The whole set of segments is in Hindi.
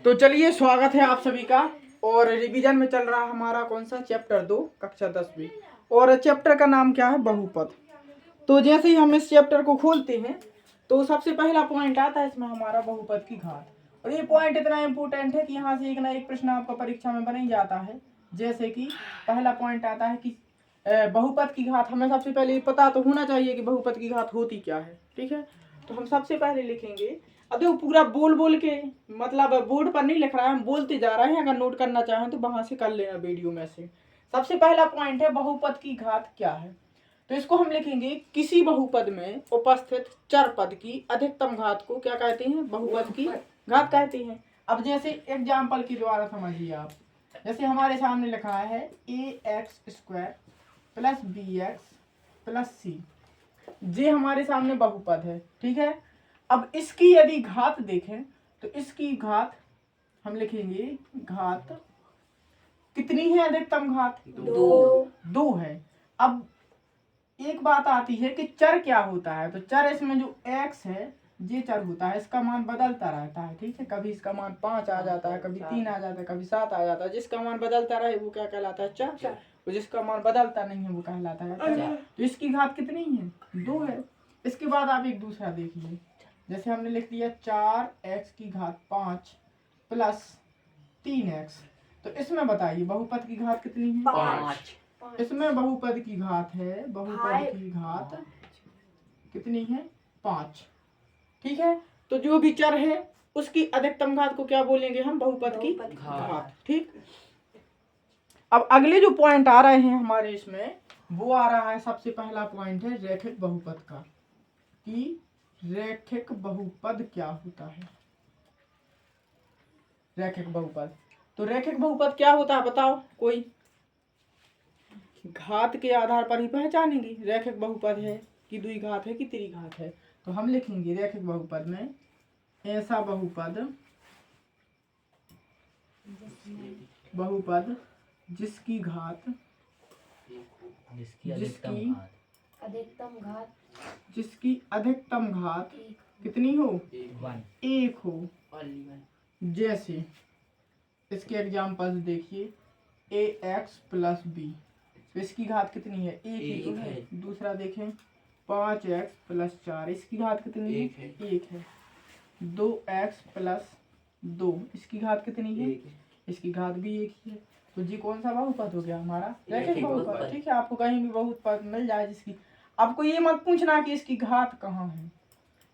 तो चलिए स्वागत है आप सभी का। और रिवीजन में चल रहा हमारा कौन सा चैप्टर 2 कक्षा 10वीं और चैप्टर का नाम क्या है बहुपद। तो जैसे ही हम इस चैप्टर को खोलते हैं तो सबसे पहला पॉइंट आता है इसमें हमारा बहुपद की घात। और ये पॉइंट इतना इम्पोर्टेंट है कि यहाँ से एक ना एक प्रश्न आपका परीक्षा में बन ही जाता है। जैसे कि पहला पॉइंट आता है कि बहुपद की घात। हमें सबसे पहले पता तो होना चाहिए कि बहुपद की घात होती क्या है। ठीक है, तो हम सबसे पहले लिखेंगे। अब देखो पूरा बोल बोल के मतलब बोर्ड पर नहीं लिख रहा है, हम बोलते जा रहे हैं। अगर नोट करना चाहें तो वहां से कर लेना वीडियो में से। सबसे पहला पॉइंट है बहुपद की घात क्या है। तो इसको हम लिखेंगे किसी बहुपद में उपस्थित चर पद की अधिकतम घात को क्या कहते हैं, बहुपद की घात कहते हैं। अब जैसे एग्जाम्पल के द्वारा समझिए आप। जैसे हमारे सामने लिखा है ax² plus bx plus c। ये हमारे सामने बहुपद है। ठीक है, अब इसकी यदि घात देखें तो इसकी घात हम लिखेंगे घात कितनी है, अधिकतम घात दो है। अब एक बात आती है कि चर क्या होता है। तो चर इसमें जो x है ये चर होता है, इसका मान बदलता रहता है। ठीक है, कभी इसका मान 5 आ जाता है, कभी 3 आ जाता है, कभी 7 आ जाता है। जिसका मान बदलता रहे वो क्या कहलाता है, चर। और जिसका मान बदलता नहीं है वो कहलाता है चर। तो इसकी घात कितनी है, 2 है। इसके बाद आप एक दूसरा देखिए। जैसे हमने लिख दिया 4x की घात 5 प्लस 3x। तो इसमें बताइए बहुपद की घात कितनी है, 5। इसमें बहुपद की घात है, बहुपद की घात कितनी है, 5। ठीक है, तो जो भी चर है उसकी अधिकतम घात को क्या बोलेंगे हम, बहुपद की घात। ठीक, अब अगले जो पॉइंट आ रहे हैं हमारे इसमें वो आ रहा है, सबसे पहला पॉइंट है रैखिक बहुपद का, कि रैखिक बहुपद क्या होता है। रैखिक बहुपद, तो रैखिक बहुपद क्या होता है बताओ कोई। घात के आधार पर ही पहचानेंगे रैखिक बहुपद है कि द्विघात है कि त्रिघात है। तो हम लिखेंगे रैखिक बहुपद में ऐसा बहुपद जिसकी घात जिसकी अधिकतम घात कितनी हो, 1 हो। जैसे इसके एग्जाम्पल देखिए ax प्लस b। तो इसकी घात कितनी है, 1 ही तो है। दूसरा देखें 5x प्लस 4, इसकी घात कितनी है, 1 है। 2x प्लस 2, इसकी घात कितनी है, इसकी घात भी 1 ही है। तो जी कौन सा बहुपद हो गया हमारा, रैखिक बहुपद। ठीक है, आपको कहीं भी बहुपद मिल जाए जिसकी, आपको ये मत पूछना कि इसकी घात कहाँ है।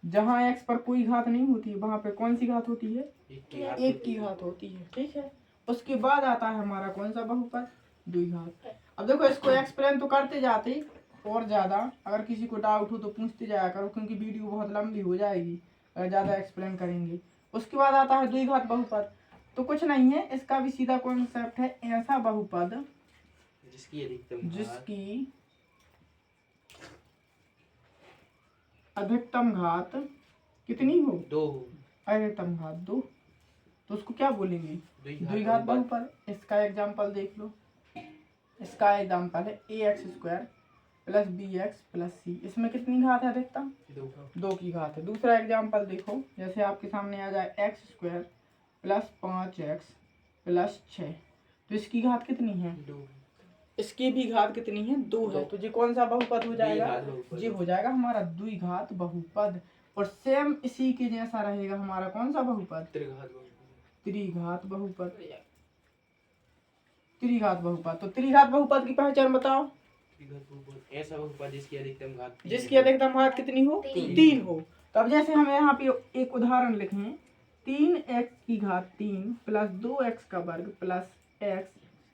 जहाँ x पर कोई घात नहीं होती वहां पे कौन सी घात होती है, 1 की घात होती है। ठीक है, उसके बाद आता है हमारा कौन सा बहुपद, द्विघात। अब देखो इसको एक्सप्लेन तो करते जाते और ज्यादा, अगर किसी को डाउट हो तो पूछते जाया करो, क्योंकि वीडियो बहुत लंबी हो जाएगी अगर ज्यादा एक्सप्लेन करेंगे। उसके बाद आता है द्विघात बहुपद। तो कुछ नहीं है, इसका भी सीधा कॉन्सेप्ट है, ऐसा बहुपद जिसकी अधिकतम घात कितनी हो, 2। अधिकतम घात 2। तो उसको क्या बोलेंगे, द्विघात बहुपद। इसका एग्जाम्पल देख लो। इसका एग्जाम्पल है ax² plus bx plus c। इसमें कितनी घात है अधिकतम, 2 की घात है। दूसरा एग्जाम्पल देखो, जैसे आपके सामने आ जाए x² प्लस 5x प्लस 6। तो इसकी घात कितनी है, 2। इसकी भी घात कितनी है, 2 है। तो ये कौन सा बहुपद हो जाएगा, ये हो जाएगा हमारा द्विघात बहुपद। और सेम इसी के जैसा रहेगा हमारा कौन सा बहुपद, त्रिघात बहुपद। त्रिघात बहुपद, तो त्रिघात बहुपद की पहचान बताओ। ऐसा बहुपद जिसकी अधिकतम घात कितनी हो, 3 हो। तो अब जैसे हम यहाँ पे एक उदाहरण लिखें, 3x की घात 3 प्लस 2x का वर्ग प्लस x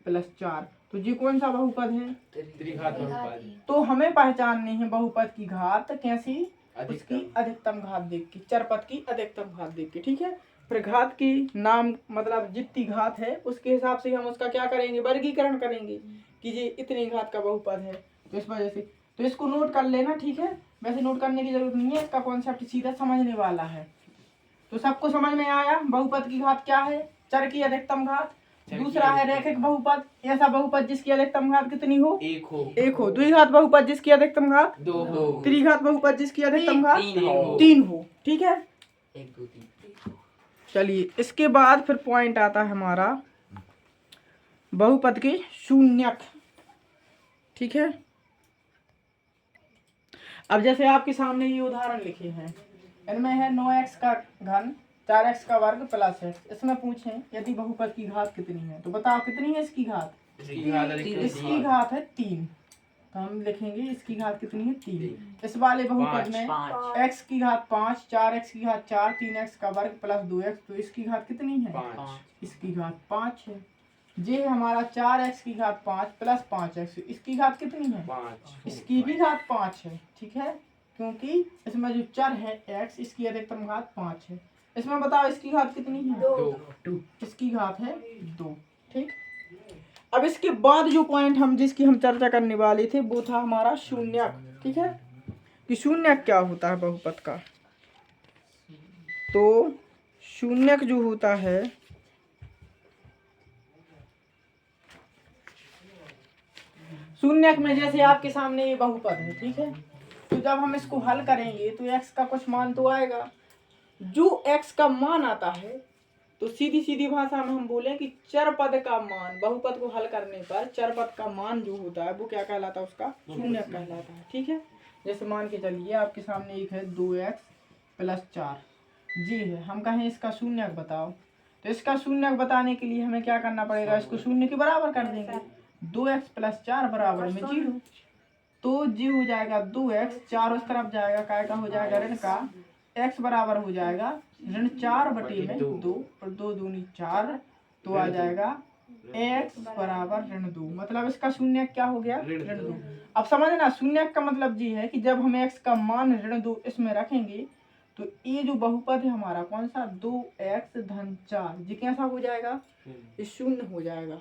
प्लस 4। तो ये कौन सा बहुपद है, त्रिघात बहुपद। तो हमें पहचाननी है बहुपद की घात कैसी, उसकी अधिकतम घात देख के, चर पद की अधिकतम घात देख के। ठीक है, फिर घात की नाम मतलब जितनी घात है उसके हिसाब से हम उसका क्या करेंगे, वर्गीकरण करेंगे कि ये इतनी घात का बहुपद है। तो इस वजह से तो इसको नोट कर लेना। ठीक है, वैसे नोट करने की जरूरत नहीं है, इसका कॉन्सेप्ट सीधा समझने वाला है। तो सबको समझ में आया बहुपद की घात क्या है, चर की अधिकतम घात। दूसरा है रैखिक बहुपद, ऐसा बहुपद जिसकी अधिकतम घात कितनी हो, 1 हो। द्विघात बहुपद जिसकी अधिकतम घात 2 हो। त्रिघात बहुपद जिसकी अधिकतम घात 3 हो। ठीक है, 1 2 3। चलिए इसके बाद फिर पॉइंट आता है हमारा बहुपद के शून्यक। ठीक है, अब जैसे आपके सामने ये उदाहरण लिखे हैं, इनमें है 9x का घन 4x का वर्ग प्लस x। इसमें पूछें यदि बहुपद की घात कितनी है, तो बताओ कितनी है इसकी घात? इसकी घात है 3, तो हम लिखेंगे इसकी घात कितनी है? 3। इस वाले बहुपद में x की घात 5, 4x की घात 4, 3x का वर्ग प्लस 2x, तो इसकी घात कितनी है? 5। इसकी घात 5 है। ये हमारा 4x की घात 5 प्लस 5x, इसकी घात कितनी है? 5। इसकी भी घात 5 है। ठीक है, क्योंकि इसमें जो चर है x, इसकी अधिकतम घात 5 है। इसमें बताओ इसकी घात कितनी है? 2। इसकी घात है 2। ठीक, अब इसके बाद जो पॉइंट जिसकी हम चर्चा करने वाले थे वो था हमारा शून्यक। ठीक है, कि शून्यक क्या होता है बहुपद का। तो शून्यक जो होता है शून्यक में जैसे आपके सामने ये बहुपद है। ठीक है, तो जब हम इसको हल करेंगे तो x का कुछ मान तो आएगा। जो x का मान आता है तो सीधी सीधी भाषा में हम बोलें कि चर पद का मान, बहुपद को हल करने पर चर पद का मान जो होता है वो क्या कहलाता है? उसका शून्यक कहलाता है। ठीक है, जैसे मान के चलिए आपके सामने एक है 2x प्लस 4 जी है, हम कहें इसका शून्यक बताओ, तो इसका शून्यक बताने के लिए हमें क्या करना पड़ेगा? इसको शून्य के बराबर कर देंगे। 2x प्लस 4 बराबर में 0, तो जी हो जाएगा 2x, 4 उस तरफ जाएगा, काय का हो जाएगा ऋण का, x बराबर हो जाएगा ऋण 4 बटे में 2, और 2 दूनी 4, तो आ जाएगा x बराबर ऋण 2। मतलब इसका शून्यक क्या हो गया? ऋण 2। अब समझना, शून्यक का मतलब ये है कि जब हम x का मान ऋण 2 इसमें रखेंगे तो ये जो बहुपद है हमारा कौन सा? 2x धन 4, ये कैसा हो जाएगा? ये शून्य हो जाएगा,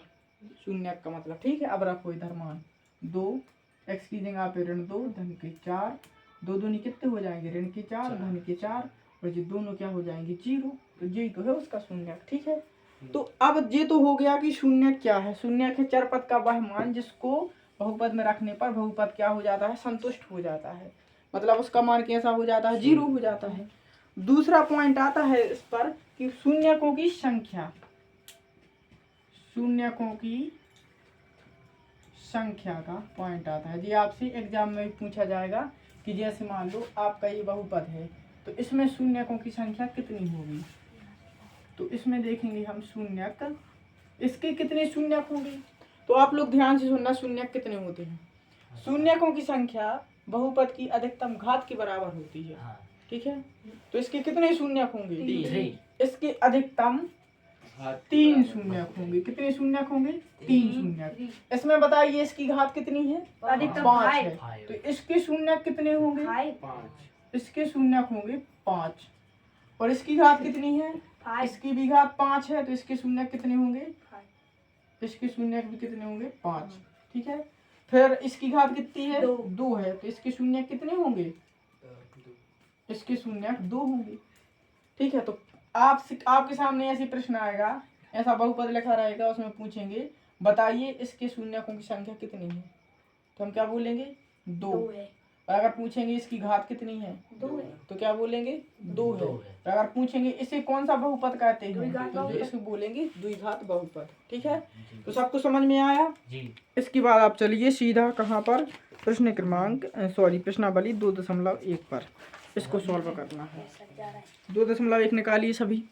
शून्यक का मतलब। ठीक है, अब रखो इधर मान 2x की जगह पे ऋण 2 धन के 4, 2 दूनी कितने हो जाएंगे? ऋण के 4 धन के 4, और ये दोनों क्या हो जाएंगे? 0। तो यही तो है उसका शून्यक। ठीक है, तो अब ये तो हो गया कि शून्यक क्या है। शून्यक है चर पद का वह मान जिसको बहुपद में रखने पर बहुपद क्या हो जाता है? संतुष्ट हो जाता है। मतलब उसका मान कैसा हो जाता है? 0 हो जाता है। दूसरा पॉइंट आता है इस पर कि शून्यकों की संख्या, शून्यकों की संख्या का पॉइंट आता है। ये आपसे एग्जाम में भी पूछा जाएगा कि जैसे मान लो आपका ये बहुपद है तो इसमें शून्यकों की संख्या कितनी होगी। तो इसमें देखेंगे हम शून्यक, इसके कितने शून्यक होंगे। तो आप लोग ध्यान से सुनना, शून्यक कितने होते हैं। शून्यकों की संख्या बहुपद की अधिकतम घात के बराबर होती है। ठीक है, तो इसके कितने शून्यक होंगे? इसके अधिकतम 3 शून्यक होंगे। कितने शून्यक होंगे? 3 शून्यक। इसमें बताइए इसकी घात कितनी है? अधिकतम 5 है। तो इसके शून्यक कितने होंगे? 5। इसके शून्यक होंगे 5, और इसकी घात कितनी है? 5। इसकी भी घात 5 है, तो इसके शून्यक कितने होंगे? 5। इसके शून्यक भी कितने होंगे? 5। ठीक है, फिर इसकी घात कितनी है? 2 है, तो इसके शून्यक कितने होंगे? इसके शून्यक 2 होंगे। ठीक है, तो आपके सामने ऐसी प्रश्न आएगा, ऐसा बहुपद लिखा रहेगा, उसमें पूछेंगे बताइए इसके शून्यकों की संख्या कितनी है, तो हम क्या बोलेंगे? 2 है। और अगर पूछेंगे इसकी घात कितनी है? 2 है, तो क्या बोलेंगे? 2 है। और अगर पूछेंगे इसे कौन सा बहुपद कहते हैं, तो इसको बोलेंगे द्विघात बहुपद। ठीक है, तो सबको समझ में आया जी। इसके बाद आप चलिए सीधा कहाँ पर? प्रश्नावली 2.1 पर इसको सॉल्व करना है। 2.1 निकालिए सभी।